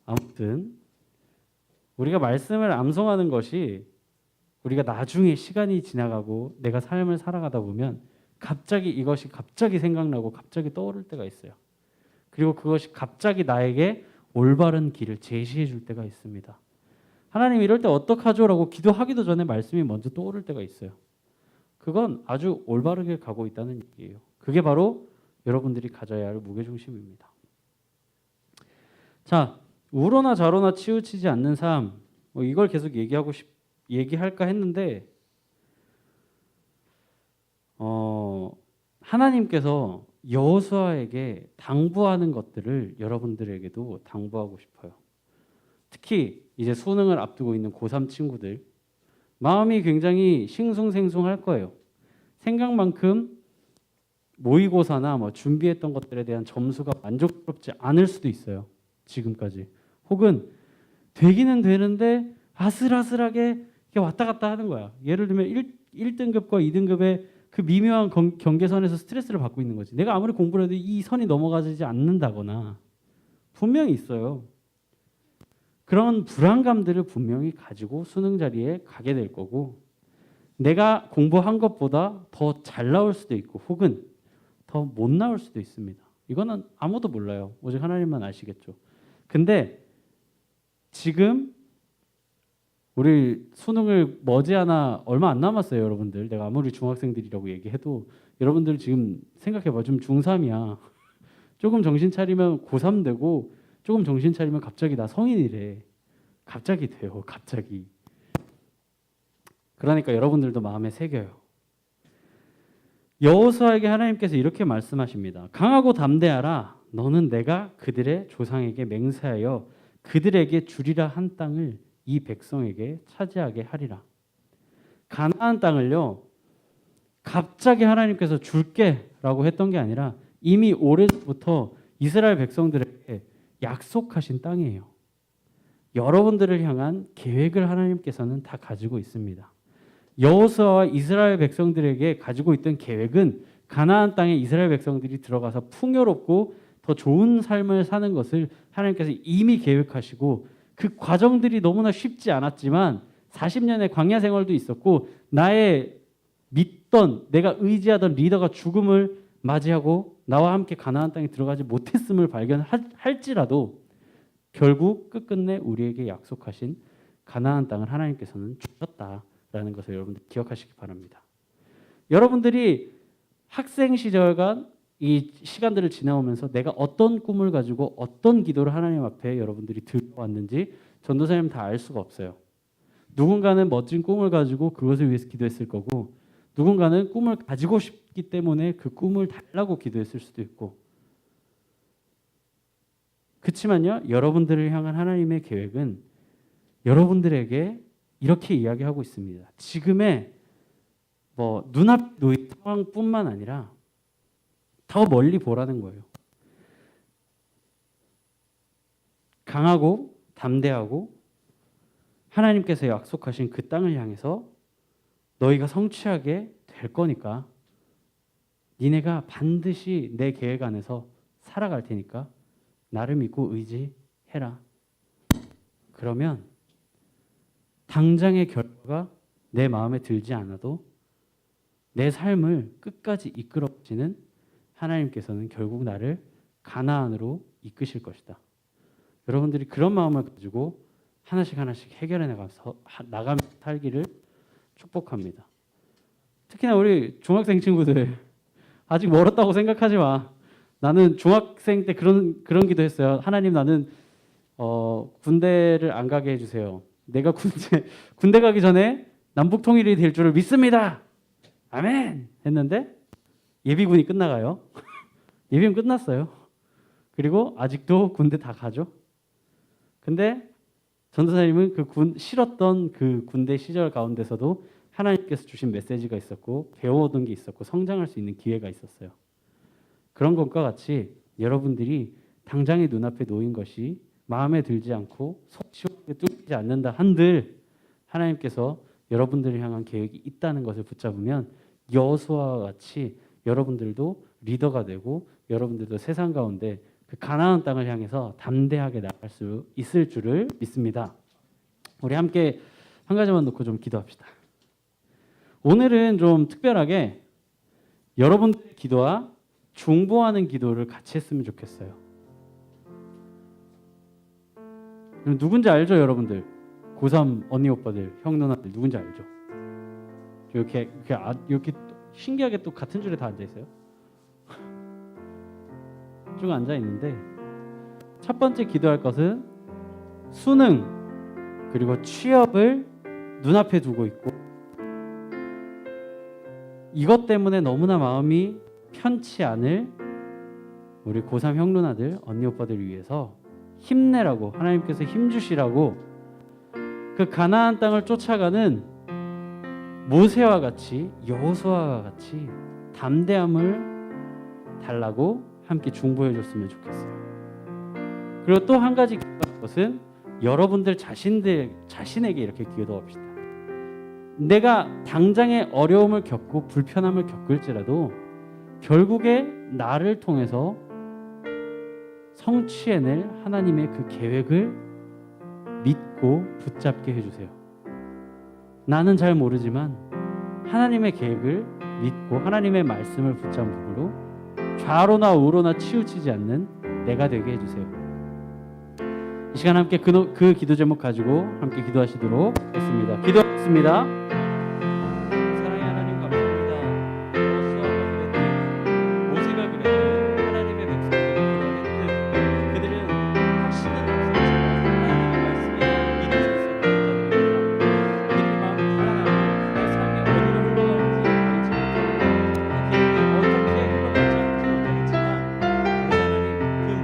아무튼 우리가 말씀을 암송하는 것이 우리가 나중에 시간이 지나가고 내가 삶을 살아가다 보면 갑자기 이것이 갑자기 생각나고 갑자기 떠오를 때가 있어요. 그리고 그것이 갑자기 나에게 올바른 길을 제시해 줄 때가 있습니다. 하나님 이럴 때 어떡하죠? 라고 기도하기도 전에 말씀이 먼저 떠오를 때가 있어요. 그건 아주 올바르게 가고 있다는 얘기예요. 그게 바로 여러분들이 가져야 할 무게중심입니다. 자, 우로나 좌로나 치우치지 않는 삶, 이걸 계속 얘기할까 했는데 하나님께서 여호수아에게 당부하는 것들을 여러분들에게도 당부하고 싶어요. 특히 이제 수능을 앞두고 있는 고3 친구들 마음이 굉장히 싱숭생숭할 거예요. 생각만큼 모의고사나 뭐 준비했던 것들에 대한 점수가 만족스럽지 않을 수도 있어요. 지금까지. 혹은 되기는 되는데 아슬아슬하게 왔다 갔다 하는 거야. 예를 들면 1등급과 2등급의 그 미묘한 경계선에서 스트레스를 받고 있는 거지. 내가 아무리 공부를 해도 이 선이 넘어가지 않는다거나 분명히 있어요. 그런 불안감들을 분명히 가지고 수능 자리에 가게 될 거고 내가 공부한 것보다 더 잘 나올 수도 있고 혹은 더 못 나올 수도 있습니다. 이거는 아무도 몰라요. 오직 하나님만 아시겠죠. 근데 지금 우리 수능을 머지않아 얼마 안 남았어요, 여러분들. 내가 아무리 중학생들이라고 얘기해도 여러분들 지금 생각해봐. 좀 중3이야. 조금 정신 차리면 고3 되고 조금 정신 차리면 갑자기 나 성인이래. 갑자기 돼요. 갑자기. 그러니까 여러분들도 마음에 새겨요. 여호수아에게 하나님께서 이렇게 말씀하십니다. 강하고 담대하라. 너는 내가 그들의 조상에게 맹세하여 그들에게 주리라 한 땅을 이 백성에게 차지하게 하리라. 가나안 땅을요. 갑자기 하나님께서 줄게라고 했던 게 아니라 이미 오래부터 이스라엘 백성들에게 약속하신 땅이에요. 여러분들을 향한 계획을 하나님께서는 다 가지고 있습니다. 여호수아와 이스라엘 백성들에게 가지고 있던 계획은 가나안 땅에 이스라엘 백성들이 들어가서 풍요롭고 더 좋은 삶을 사는 것을 하나님께서 이미 계획하시고 그 과정들이 너무나 쉽지 않았지만 40년의 광야 생활도 있었고 나의 믿던 내가 의지하던 리더가 죽음을 맞이하고 나와 함께 가나안 땅에 들어가지 못했음을 발견할지라도 결국 끝끝내 우리에게 약속하신 가나안 땅을 하나님께서는 주셨다라는 것을 여러분들 기억하시기 바랍니다. 여러분들이 학생 시절간 이 시간들을 지나오면서 내가 어떤 꿈을 가지고 어떤 기도를 하나님 앞에 여러분들이 들어왔는지 전도사님 다 알 수가 없어요. 누군가는 멋진 꿈을 가지고 그것을 위해서 기도했을 거고 누군가는 꿈을 가지고 싶기 때문에 그 꿈을 달라고 기도했을 수도 있고 그렇지만요. 여러분들을 향한 하나님의 계획은 여러분들에게 이렇게 이야기하고 있습니다. 지금의 뭐 눈앞 놓인 상황뿐만 아니라 더 멀리 보라는 거예요. 강하고 담대하고 하나님께서 약속하신 그 땅을 향해서 너희가 성취하게 될 거니까 니네가 반드시 내 계획 안에서 살아갈 테니까 나를 믿고 의지해라. 그러면 당장의 결과가 내 마음에 들지 않아도 내 삶을 끝까지 이끌어주시는 하나님께서는 결국 나를 가나안으로 이끄실 것이다. 여러분들이 그런 마음을 가지고 하나씩 해결해 나가며 살기를 축복합니다. 특히나 우리 중학생 친구들 아직 멀었다고 생각하지 마. 나는 중학생 때 그런 기도했어요. 하나님, 나는 군대를 안 가게 해주세요. 내가 군대 가기 전에 남북 통일이 될 줄을 믿습니다. 아멘. 했는데 예비군이 끝나가요. 예비군 끝났어요. 그리고 아직도 군대 다 가죠. 근데 전도사님은 싫었던 그 군대 시절 가운데서도 하나님께서 주신 메시지가 있었고 배워오던 게 있었고 성장할 수 있는 기회가 있었어요. 그런 것과 같이 여러분들이 당장의 눈앞에 놓인 것이 마음에 들지 않고 속 시원하게 뚫리지 않는다 한들 하나님께서 여러분들을 향한 계획이 있다는 것을 붙잡으면 여호수아와 같이 여러분들도 리더가 되고 여러분들도 세상 가운데 그 가나안 땅을 향해서 담대하게 나갈 수 있을 줄을 믿습니다. 우리 함께 한 가지만 놓고 좀 기도합시다. 오늘은 좀 특별하게 여러분들의 기도와 중보하는 기도를 같이 했으면 좋겠어요. 누군지 알죠, 여러분들? 고3 언니 오빠들, 형 누나들 누군지 알죠? 이렇게 신기하게 또 같은 줄에 다 앉아 있어요. 쭉 앉아 있는데 첫 번째 기도할 것은 수능 그리고 취업을 눈앞에 두고 있고 이것 때문에 너무나 마음이 편치 않을 우리 고3 형 누나들, 언니 오빠들 위해서 힘내라고 하나님께서 힘주시라고 그 가나안 땅을 쫓아가는 모세와 같이 여호수아와 같이 담대함을 달라고 함께 중보해 줬으면 좋겠어요. 그리고 또 한 가지 기도할 것은 여러분들 자신에게 이렇게 기도합시다. 내가 당장의 어려움을 겪고 불편함을 겪을지라도 결국에 나를 통해서 성취해낼 하나님의 그 계획을 믿고 붙잡게 해주세요. 나는 잘 모르지만 하나님의 계획을 믿고 하나님의 말씀을 붙잡음으로 좌로나 우로나 치우치지 않는 내가 되게 해주세요. 이 시간 함께 그 기도 제목 가지고 함께 기도하시도록 하겠습니다. 기도하겠습니다. 사랑의 하나님 감사합니다. 여호수아가 그랬듯 모세가 그랬듯 하나님의 백성들이 그랬듯 그들은 확신은 없었지만 하나님의 말씀에 믿음이 있었던 자들입니다. 그들의 마음이 불안하고 내 삶이 어디로 흘러가는지 알지 못하고 내 계획이 어떻게 흘러갈지 알지 못하겠지만 하나님 그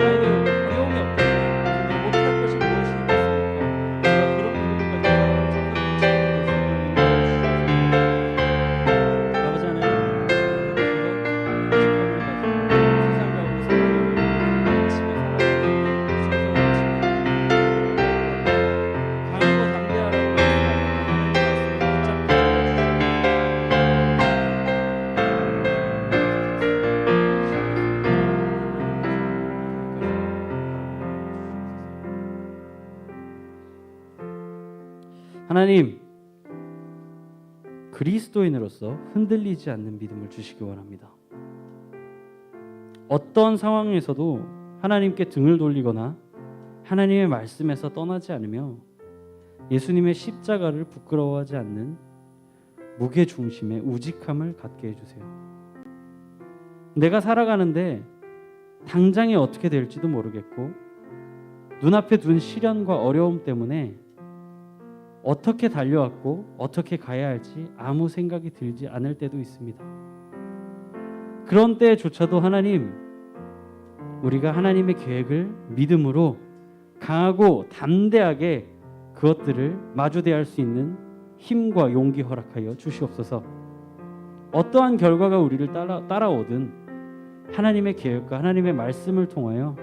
모든 하나님, 그리스도인으로서 흔들리지 않는 믿음을 주시기 원합니다. 어떤 상황에서도 하나님께 등을 돌리거나 하나님의 말씀에서 떠나지 않으며 예수님의 십자가를 부끄러워하지 않는 무게중심의 우직함을 갖게 해주세요. 내가 살아가는데 당장에 어떻게 될지도 모르겠고 눈앞에 둔 시련과 어려움 때문에 어떻게 달려왔고 어떻게 가야 할지 아무 생각이 들지 않을 때도 있습니다. 그런 때조차도 하나님, 우리가 하나님의 계획을 믿음으로 강하고 담대하게 그것들을 마주대할 수 있는 힘과 용기 허락하여 주시옵소서. 어떠한 결과가 우리를 따라오든 하나님의 계획과 하나님의 말씀을 통하여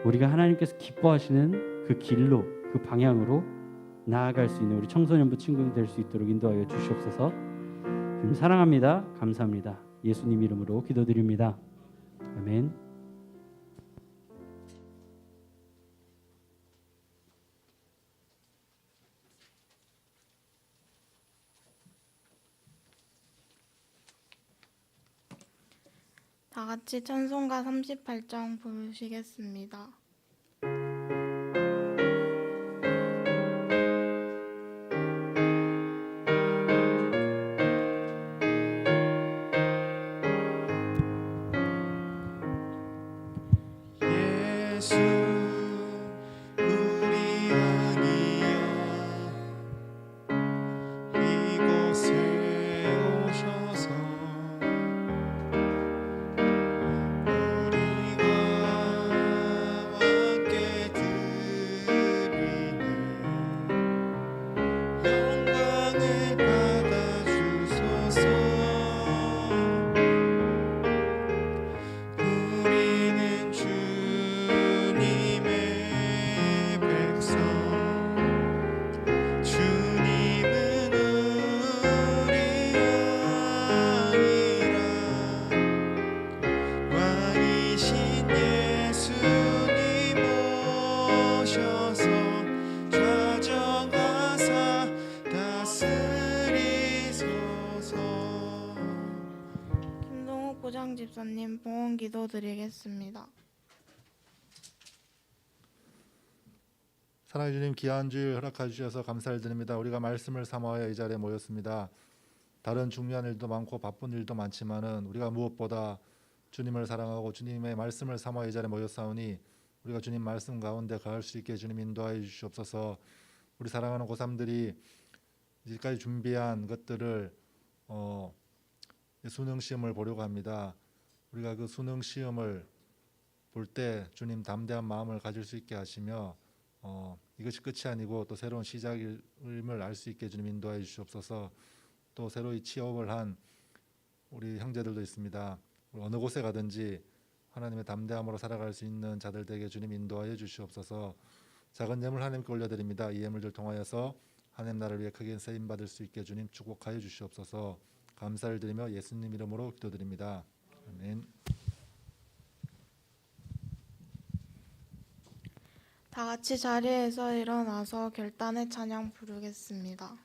우리가 하나님께서 기뻐하시는 그 길로, 그 방향으로 나아갈 수 있는 우리 청소년부 친구들 될 수 있도록 인도하여 주시옵소서. 주님 사랑합니다. 감사합니다. 예수님 이름으로 기도드립니다. 아멘. 다 같이 찬송가 38장 부르시겠습니다. 예수 우리 왕이여 이곳에 오셔서 우리가 함께 드리는 영광을 받아주소서. 우리는 주님의 백성, 주님은 우리 왕이라. 왕이신 예수님 오셔서 좌정하사 다스리소서. 김동욱 부장집사님 봉헌 기도 드리겠습니다. 사랑해 주님, 귀한 주일 허락해 주셔서 감사를 드립니다. 우리가 말씀을 삼아야 이 자리에 모였습니다. 다른 중요한 일도 많고 바쁜 일도 많지만은 우리가 무엇보다 주님을 사랑하고 주님의 말씀을 삼아 이 자리에 모였사오니 우리가 주님 말씀 가운데 가을 수 있게 주님 인도하여 주시옵소서. 우리 사랑하는 고3들이 이제까지 준비한 것들을 수능 시험을 보려고 합니다. 우리가 그 수능 시험을 볼 때 주님 담대한 마음을 가질 수 있게 하시며 이것이 끝이 아니고 또 새로운 시작임을 알 수 있게 주님 인도하여 주시옵소서. 또 새로이 취업을 한 우리 형제들도 있습니다. 어느 곳에 가든지 하나님의 담대함으로 살아갈 수 있는 자들에게 주님 인도하여 주시옵소서. 작은 예물 하나님께 올려드립니다. 이 예물들 통하여서 하나님 나라를 위해 크게 쓰임 받을 수 있게 주님 축복하여 주시옵소서. 감사를 드리며 예수님 이름으로 기도드립니다. 아멘. 다 같이 자리에서 일어나서 결단의 찬양 부르겠습니다.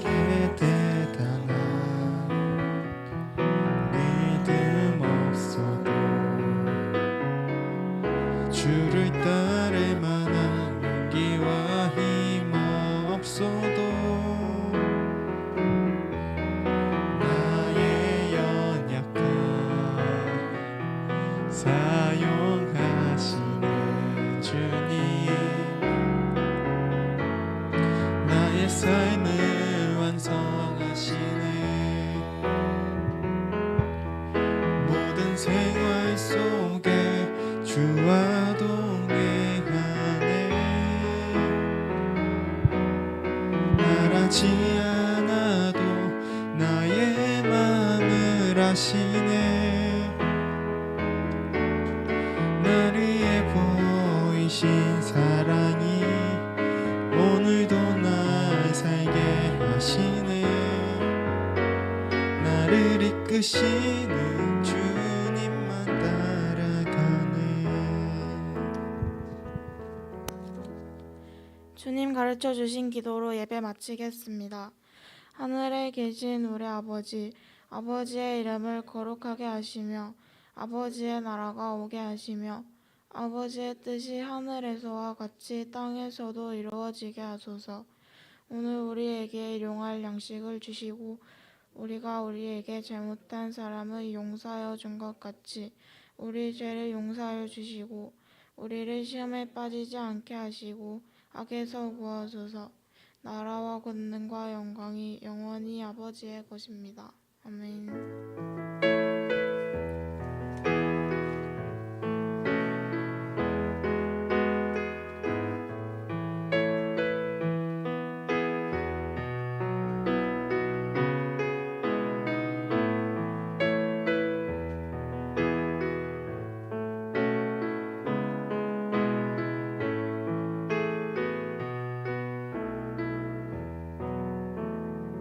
내게 대단한 믿음 없어도 주를 따를 만한 용기와 힘 없어도 나의 연약함 사용하시는 주님, 나의 삶을 완성하시네. 모든 생활 속에 주와 동행하네. 말하지 않아도 나의 마음을 아시네. 나를 위해 보이신 사랑이 오늘도 날 살게 하시네. 나를 이끄시는 주님만 따라가네. 주님 가르쳐 주신 기도로 예배 마치겠습니다. 하늘에 계신 우리 아버지, 아버지의 이름을 거룩하게 하시며 아버지의 나라가 오게 하시며 아버지의 뜻이 하늘에서와 같이 땅에서도 이루어지게 하소서. 오늘 우리에게 일용할 양식을 주시고 우리가 우리에게 잘못한 사람을 용서하여 준 것 같이 우리 죄를 용서하여 주시고 우리를 시험에 빠지지 않게 하시고 악에서 구하소서. 나라와 권능과 영광이 영원히 아버지의 것입니다. 아멘.